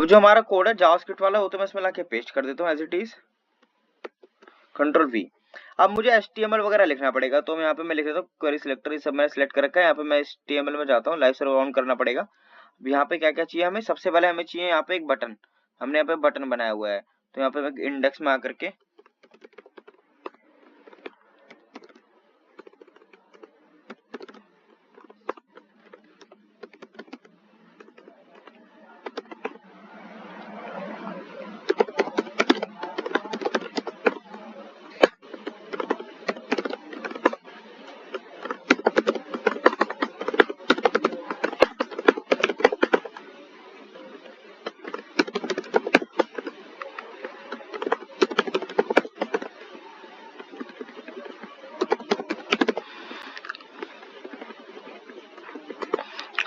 अब जो हमारा कोड है जावास्क्रिप्ट वाला वो तो मैं इसमें लाके पेस्ट कर देता हूँ as it is, control V। अब मुझे HTML वगैरह लिखना पड़ेगा, तो मैं यहाँ पे मैं लिख देता हूँ क्वेरी सिलेक्टर, ये सब मैंने सिलेक्ट कर रखा है। यहाँ पे मैं HTML में जाता हूँ, लाइव सर्वर ऑन करना पड़ेगा। यहाँ पे क्या क्या चाहिए हमें, सबसे पहले हमें चाहिए यहाँ पे एक बटन, हमने यहाँ पे बटन बनाया हुआ है, तो यहाँ पे मैं इंडेक्स में आकर के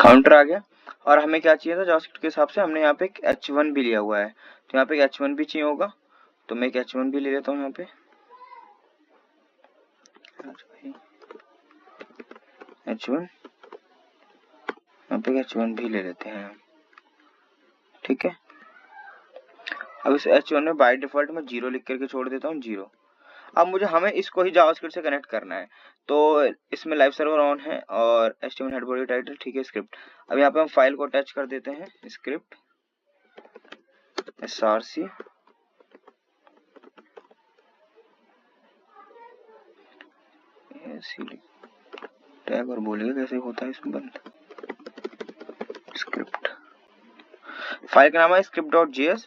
काउंटर आ गया। और हमें क्या चाहिए था जावास्क्रिप्ट के हिसाब से, हमने यहाँ पे एक h1 भी लिया हुआ है, तो यहाँ पे एक h1 भी चाहिए होगा, तो मैं एक h1 भी ले लेता हूँ यहाँ पे h1, यहाँ पे h1 भी ले लेते हैं, ठीक है। अब इस h1 में बाय डिफॉल्ट मैं 0 लिख करके छोड़ देता हूँ, 0। अब मुझे हमें इसको ही जावास्क्रिप्ट से कनेक्ट करना है, तो इसमें लाइव सर्वर ऑन है और HTML हेड बॉडी टाइटल, ठीक है, स्क्रिप्ट। अब यहाँ पे हम फाइल को अटैच कर देते हैं, स्क्रिप्ट src टैग और बोलिएगा कैसे होता है इसमें बंद। स्क्रिप्ट फाइल का नाम है script.js,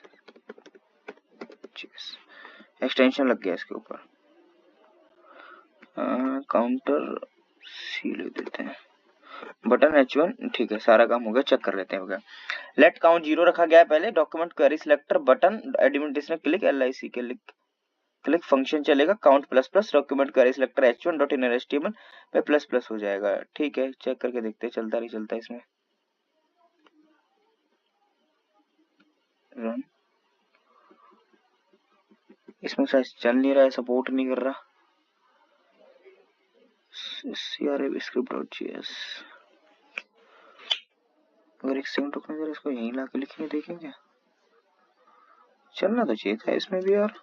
एक्सटेंशन लग गया इसके ऊपर, काउंटर सी ले देते हैं, बटन h1, ठीक है, सारा काम हो गया, चेक कर लेते हैं हो गया। लेट काउंट 0 रखा गया है पहले, document query selector button administration click LIC के क्लिक फंक्शन चलेगा, count plus plus document query selector h1 dot inner HTML पे प्लस प्लस हो जाएगा, ठीक है, चेक करके देखते हैं चलता नहीं चलता इसमें। रन, इसमें शायद चल नहीं रहा है, सपोर्ट नहीं कर रहा। script.js, अगर एक सेकंड रुकना जरा, इसको यहीं लाके लिखेंगे, देखेंगे चलना तो चाहिए था इसमें भी यार।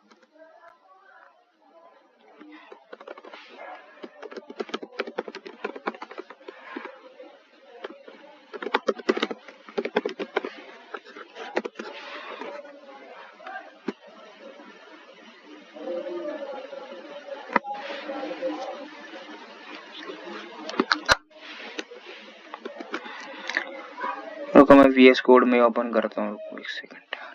रुको मैं VS कोड में ओपन करता हूँ, एक सेकंड यार।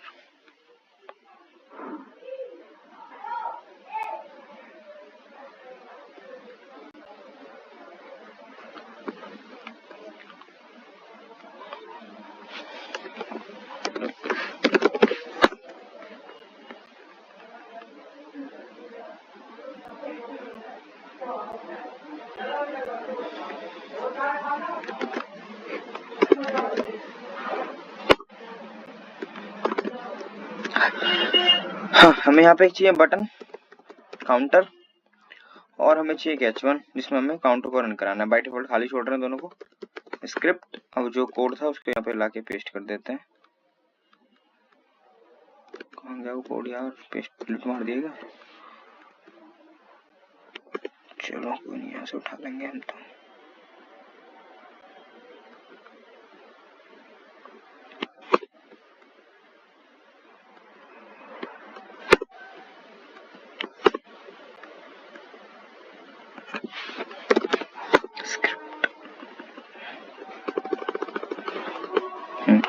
हाँ, हमें यहाँ पे चाहिए बटन, काउंटर, और हमें चाहिए एक h1 जिसमें हमें काउंटर को रन कराना है। बाय डिफॉल्ट खाली छोड़ रहे हैं दोनों को, स्क्रिप्ट। अब जो कोड था उसको यहाँ पे लाके पेस्ट कर देते हैं, कहाँ गया वो कोड यार, पेस्ट डिलीट मार दिएगा, चलो कोई नहीं, यहाँ से उठा लेंगे हम तो।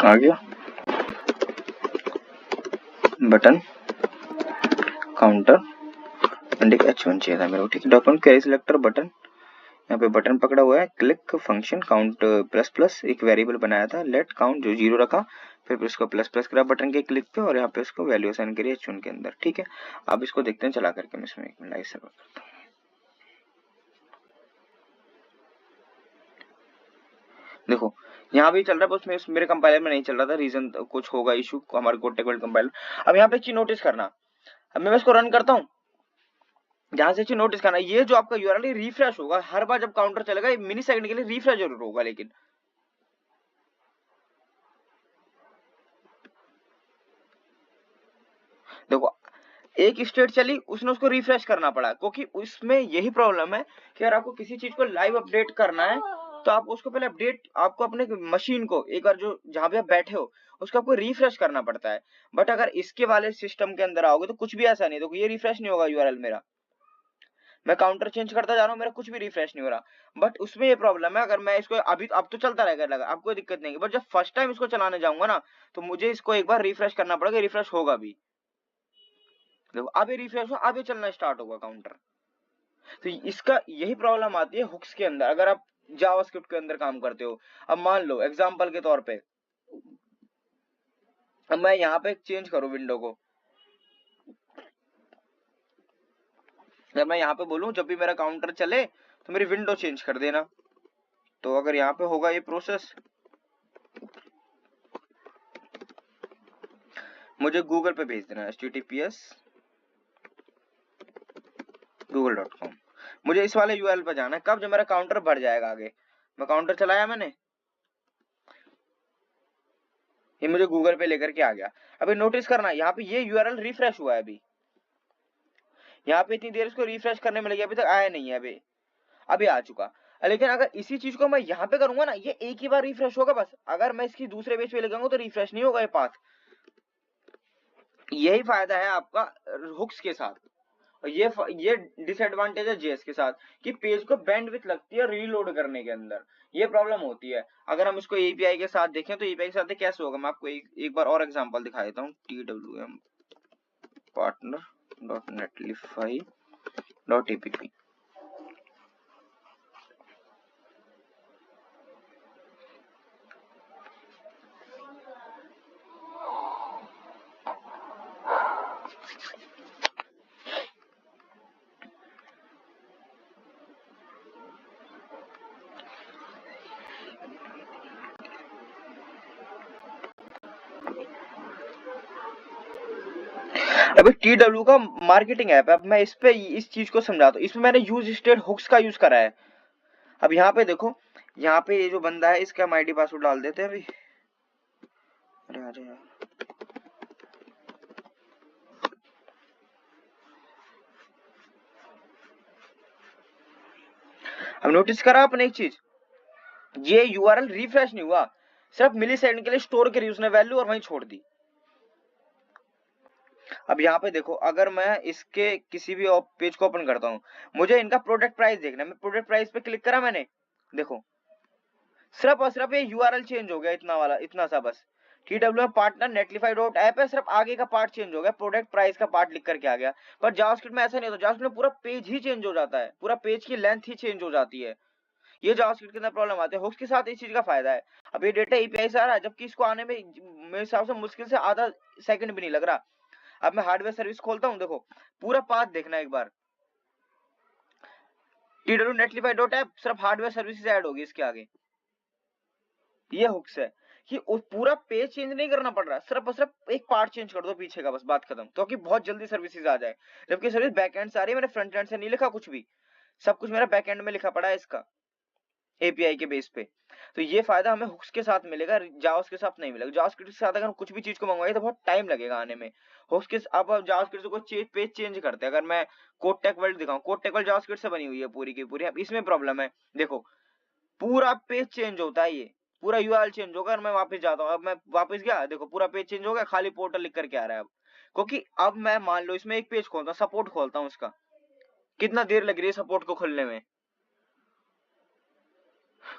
आ गया बटन, काउंटर एंड एक h1 चाहिए था मेरे को, ठीक है। डॉक्यूमेंट क्वेरी सिलेक्टर बटन, यहाँ पे बटन पकड़ा हुआ है, click function count plus plus, एक वेरिएबल बनाया था लेट काउंट जो 0 रखा, फिर इसको प्लस प्लस करा बटन के क्लिक पे और यहाँ पे इसको वैल्यू असाइन करिए h1 के अंदर, ठीक है। अब इसको देखते हैं चला करके, मैं इसमें एक लाइव सर्वर करता हूँ। देखो यहाँ भी चल रहा है, बस मेरे कंपाइलर में नहीं चल रहा था, रीजन कुछ होगा इशू हमारे कोटेक वर्ल्ड कंपाइलर। अब यहाँ पे चीज नोटिस करना, अब मैं इसको रन करता हूँ, यहाँ से चीज नोटिस करना, ये जो आपका यूआरएल रिफ्रेश होगा हर बार जब काउंटर चलेगा, ये मिनी सेकंड के लिए रिफ्रेश जरूर होगा, लेकिन देखो एक स्टेट चली, उसने उसको रिफ्रेश करना पड़ा, क्योंकि उसमें यही प्रॉब्लम है कि अगर आपको किसी चीज को लाइव अपडेट करना है तो आप उसको पहले अपडेट, आपको अपने मशीन को एक बार जो जहां पे आप बैठे हो उसको आपको रिफ्रेश करना पड़ता है। बट अगर इसके वाले सिस्टम के अंदर आओगे तो कुछ भी ऐसा नहीं, देखो ये रिफ्रेश नहीं होगा यूआरएल मेरा, मैं काउंटर चेंज करता जा रहा हूँ, मेरा कुछ भी रिफ्रेश नहीं हो रहा। बट उसमें ये प्रॉब्लम है, अगर मैं इसको अभी अब तो चलता रहेगा लगा, अब कोई दिक्कत नहीं है, बट जब फर्स्ट टाइम इसको चलाने जाऊंगा ना तो मुझे इसको एक बार रिफ्रेश करना पड़ेगा, रिफ्रेश होगा भी। देखो अब ये रिफ्रेश हो, अब ये चलना स्टार्ट होगा काउंटर। तो इसका यही प्रॉब्लम आती है हुक्स के अंदर, अगर आप जावास्क्रिप्ट के अंदर काम करते हो। अब मान लो एग्जांपल के तौर पे, अब मैं यहाँ पे चेंज करूँ विंडो को, जब मैं यहाँ पे बोलूं जब भी मेरा काउंटर चले तो मेरी विंडो चेंज कर देना, तो अगर यहाँ पे होगा ये प्रोसेस, मुझे गूगल पे भेज देना https://google.com, मुझे इस वाले यूआरएल पे जाना है। कब? जब मेरा काउंटर बढ़ जाएगा आगे, मैं काउंटर चलाया मैंने, ये मुझे गूगल पे लेकर के आ गया। अभी नोटिस करना यहाँ पे ये यूआरएल रिफ्रेश हुआ है, अभी यहाँ पे इतनी देर इसको रिफ्रेश करने में लगी, अभी तक आया नहीं है, अभी आ चुका। लेकिन अगर इसी चीज को मैं यहाँ पे करूंगा ना, ये एक ही बार रिफ्रेश होगा बस। अगर मैं इसकी दूसरे पेज पे लगाऊंगा तो रिफ्रेश नहीं होगा ये पाथ। यही फायदा है आपका हुक्स के साथ, और ये डिसएडवांटेज है जेएस के साथ कि पेज को बैंडविड्थ लगती है रीलोड करने के अंदर, ये प्रॉब्लम होती है। अगर हम इसको एपीआई के साथ देखें तो एपीआई के साथ कैसे होगा, मैं आपको एक बार और एग्जांपल दिखा देता हूँ। twm partner.netlify.app, अभी TW का मार्केटिंग ऐप है। अब मैं इस पे इस चीज को समझाता हूँ, इसमें मैंने यूज स्टेट हुक्स का यूज करा है। अब यहाँ पे देखो, यहाँ पे ये जो बंदा है इसका हम आईडी पासवर्ड डाल देते हैं अभी। अरे यार, अब नोटिस करा आपने एक चीज, ये यूआरएल रिफ्रेश नहीं हुआ, सिर्फ मिली सेकंड के लिए स्टोर करी उसने वैल्यू और वहीं छोड़ दी। अब यहाँ पे देखो, अगर मैं इसके किसी भी पेज को ओपन करता हूँ, मुझे इनका प्रोडक्ट प्राइस देखना है, मैं प्रोडक्ट प्राइस पे क्लिक करा मैंने, देखो सिर्फ और सिर्फ ये यूआरएल चेंज हो गया, इतना वाला, इतना सा बस। TW पार्टनर netlify.app है, सिर्फ आगे का पार्ट चेंज हो गया, प्रोडक्ट प्राइस का पार्ट लिख करके आ गया। पर जावास्क्रिप्ट में ऐसा नहीं होता, जावास्क्रिप्ट में पूरा पेज ही चेंज हो जाता है, पूरा पेज की लेंथ ही चेंज हो जाती है। ये जावास्क्रिप्ट के अंदर प्रॉब्लम आती है। हुक्स के साथ इस चीज का फायदा है, अब ये डेटा एपीआई से आ रहा है, जबकि इसको आने में मेरे हिसाब से मुश्किल से आधा सेकंड भी नहीं लग रहा। अब मैं हार्डवेयर सर्विस खोलता हूँ, देखो पूरा पाथ देखना एक बार, TW netlify.app सिर्फ हार्डवेयर सर्विसेज ऐड होगी इसके आगे, ये हुक्स है कि उस पूरा पेज चेंज नहीं करना पड़ रहा, सिर्फ और सिर्फ एक पार्ट चेंज कर दो पीछे का, बस बात खत्म। तो कि बहुत जल्दी सर्विसेज आ जाए, जबकि सर्विस बैकएंड से आ रही है, मैंने फ्रंट एंड से नहीं लिखा कुछ भी, सब कुछ मेरा बैकएंड में लिखा पड़ा है इसका एपीआई के बेस पे। तो ये फायदा हमें हुक्स के साथ मिलेगा, जावास्क्रिप्ट के साथ नहीं मिलेगा। जावास्क्रिप्ट के साथ अगर हम कुछ भी चीज को मंगवाएं तो बहुत टाइम लगेगा आने में। हुक्स के अब जावास्क्रिप्ट से कोई पेज चेंज करते हैं, अगर मैं कोड टेक वर्ल्ड दिखाऊं, कोड टेक वर्ल्ड जावास्क्रिप्ट से बनी हुई है पूरी की पूरी। अब इसमें प्रॉब्लम है, देखो पूरा पेज चेंज होता है, ये पूरा यूआरएल चेंज होगा। मैं वापस जाता हूँ, अब मैं वापस गया, देखो पूरा पेज चेंज हो गया, खाली पोर्टल लिख करके आ रहा है अब। क्योंकि अब मैं मान लो इसमें एक पेज खोलता हूँ, सपोर्ट खोलता हूँ, उसका कितना देर लग रही है सपोर्ट को खोलने में,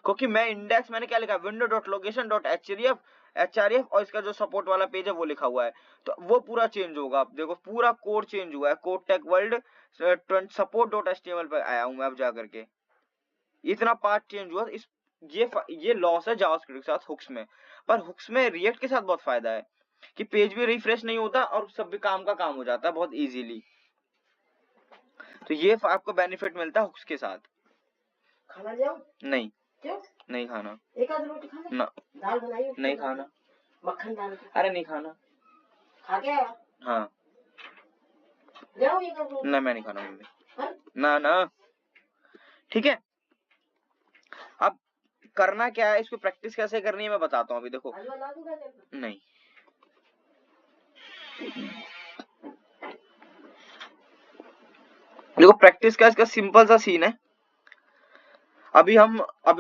क्योंकि मैं इंडेक्स मैंने क्या लिखा, window.location.href और इसका जो सपोर्ट वाला पेज है वो लिखा हुआ है, तो वो पूरा चेंज होगा। अब देखो पूरा कोड चेंज हुआ है, कोड टेक वर्ल्ड support.html पर आया हूं मैं अब जा करके, इतना पार्ट चेंज हुआ। इस ये लॉस है जावास्क्रिप्ट के साथ हुक्स में। पर हुक्स में रिएक्ट के साथ बहुत फायदा है कि पेज भी रिफ्रेश नहीं होता और सब भी काम का काम हो जाता है बहुत इजीली। तो ये आपको बेनिफिट मिलता है हुक्स के साथ। खाना जाओ? नहीं, क्यों नहीं खाना, एक आध रोटी खाना ना, दाल बनाई नहीं खाना, मक्खन डाल के, अरे नहीं खाना, खा के आया? हाँ जाओ एक आध रोटी। ना, मैं नहीं खाना मम्मी, हाँ? ना ना, ठीक है। अब करना क्या है, इसको प्रैक्टिस कैसे करनी है मैं बताता हूँ अभी। देखो हलवा ला दूंगा तेरे को? नहीं, देखो प्रैक्टिस का इसका सिंपल सा सीन है। अभी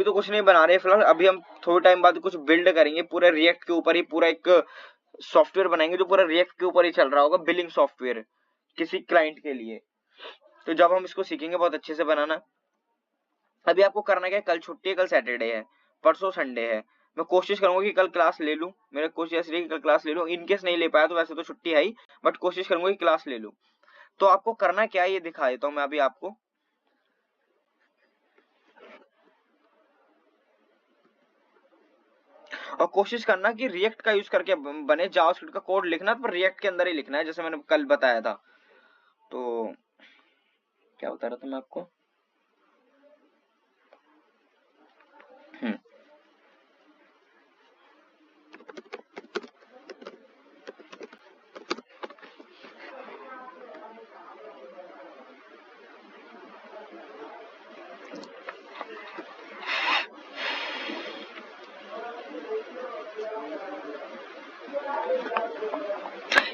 तो कुछ नहीं बना रहे फिलहाल, अभी हम थोड़े टाइम बाद कुछ बिल्ड करेंगे पूरे रिएक्ट के ऊपर ही, पूरा एक सॉफ्टवेयर बनाएंगे जो पूरा रिएक्ट के ऊपर ही चल रहा होगा, बिलिंग सॉफ्टवेयर किसी क्लाइंट के लिए। तो जब हम इसको सीखेंगे बहुत अच्छे से बनाना। अभी आपको करना क्या है, कल छुट्टी है, कल सैटरडे है, परसों संडे है। मैं कोशिश करूंगा कि कल क्लास ले लूं, मेरा कोशिश ऐसी रही कि कल क्लास ले लूं। इनकेस नहीं ले पाया तो वैसे तो छुट्टी है ही, बट कोशिश करूंगा कि क्लास ले लूं। तो आपको करना क्या है ये दिखा देता हूं मैं अभी आपको। और कोशिश करना कि रिएक्ट का यूज करके बने। जावास्क्रिप्ट का कोड लिखना तो रिएक्ट के अंदर ही लिखना है, जैसे मैंने कल बताया था। तो क्या बता रहा था मैं आपको,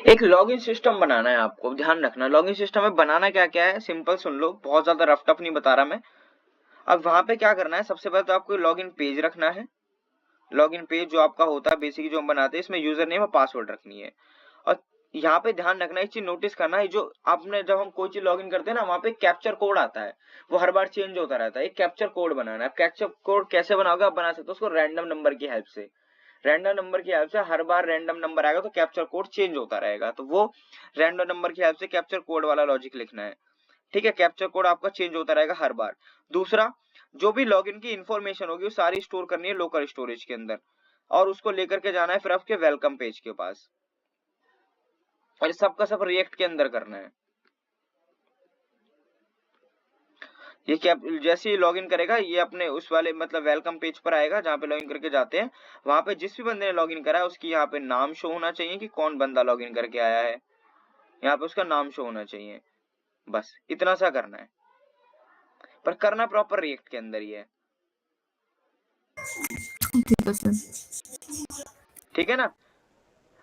एक लॉगिन सिस्टम बनाना है आपको, ध्यान रखना। लॉगिन सिस्टम में बनाना क्या क्या है, सिंपल सुन लो, बहुत ज्यादा रफ टफ नहीं बता रहा मैं। अब वहां पे क्या करना है, सबसे पहले तो आपको लॉगिन पेज रखना है। लॉगिन पेज जो आपका होता है बेसिकली जो हम बनाते हैं, इसमें यूजर नेम और पासवर्ड रखनी है। और यहाँ पे ध्यान रखना, एक चीज नोटिस करना है, जो आपने जब हम कोई चीज लॉगिन करते हैं ना, वहां पे कैप्चर कोड आता है, वो हर बार चेंज होता रहता है। एक कैप्चर कोड बनाना है। कैप्चर कोड कैसे बनाओगे, आप बना सकते हो उसको रैंडम नंबर की हेल्प से। रैंडम नंबर की हेल्प से हर बार रैंडम नंबर आएगा तो कैप्चर कोड चेंज होता रहेगा। तो वो रैंडम नंबर की हेल्प से कैप्चर कोड वाला लॉजिक लिखना है। ठीक है, कैप्चर कोड आपका चेंज होता रहेगा हर बार। दूसरा, जो भी लॉगिन की इंफॉर्मेशन होगी वो सारी स्टोर करनी है लोकल स्टोरेज के अंदर, और उसको लेकर के जाना है फिर आपके वेलकम पेज के पास। और सबका सब रिएक्ट के अंदर करना है। ये क्या, जैसे ही लॉगिन करेगा ये अपने उस वाले मतलब वेलकम पेज पर आएगा जहाँ पे लॉगिन करके जाते हैं। वहां पे जिस भी बंदे ने लॉगिन करा है उसकी यहाँ पे नाम शो होना चाहिए कि कौन बंदा लॉगिन करके आया है, यहाँ पे उसका नाम शो होना चाहिए। बस इतना सा करना है, पर करना प्रॉपर रिएक्ट के अंदर ही है। ठीक है ना।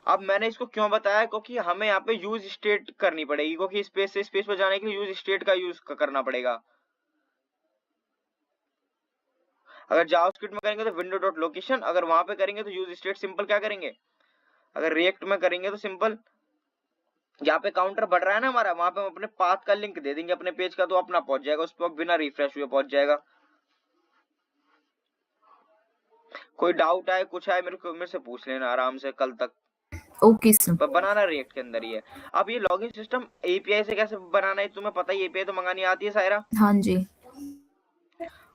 अब मैंने इसको क्यों बताया, क्योंकि हमें यहाँ पे यूज स्टेट करनी पड़ेगी, क्योंकि स्पेस से स्पेस पर जाने के लिए यूज स्टेट का यूज करना पड़ेगा। अगर जावास्क्रिप्ट में करेंगे तो विंडो डॉट लोकेशन, अगर वहां पे करेंगे तो यूज स्टेट। सिंपल क्या करेंगे, अगर रिएक्ट में करेंगे तो सिंपल यहाँ पे काउंटर बढ़ रहा है ना हमारा, वहां पे हम अपने पाथ का लिंक दे देंगे अपने पेज का, तो अपना पहुंच जाएगा उस पर, बिना रिफ्रेश हुए पहुंच जाएगा। कोई डाउट आए कुछ आए मेरे से पूछ लेना आराम से कल तक। Okay sir. पर बनाना रिएक्ट के अंदर ही है। अब ये लॉगिन सिस्टम एपीआई से कैसे बनाना है तुम्हें पता ही, एपीआई तो मंगानी आती है सायरा। हाँ जी।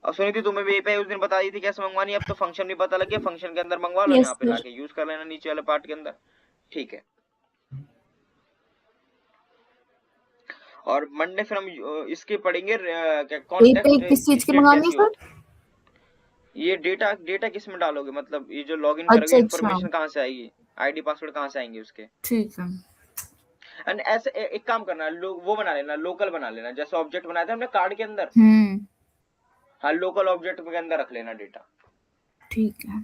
और सुनी थी तुम्हें भी एपीआई उस दिन बता दी थी कैसे मंगवानी है, अब तो फंक्शन भी पता लग गया, फंक्शन के अंदर मंगवा लो, यस यहाँ पे सर। लाके यूज कर लेना नीचे वाले पार्ट के अंदर। ठीक है। और मंडे फिर हम इसके पढ़ेंगे एपीआई किस चीज की मंगानी है सर? ये डेटा किस में डालोगे, मतलब ये जो लॉगिन अच्छा करोगे अच्छा, इन्फॉर्मेशन कहाँ से आएगी, आईडी पासवर्ड कहाँ से आएंगे उसके। ठीक है। एंड ऐसे एक काम करना, वो बना लेना, लोकल बना लेना, जैसे ऑब्जेक्ट बनाया था हमने कार्ड के अंदर। हाँ, लोकल ऑब्जेक्ट के अंदर रख लेना डेटा। ठीक है।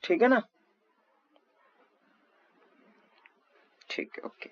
ठीक है ना। ठीक है, ओके।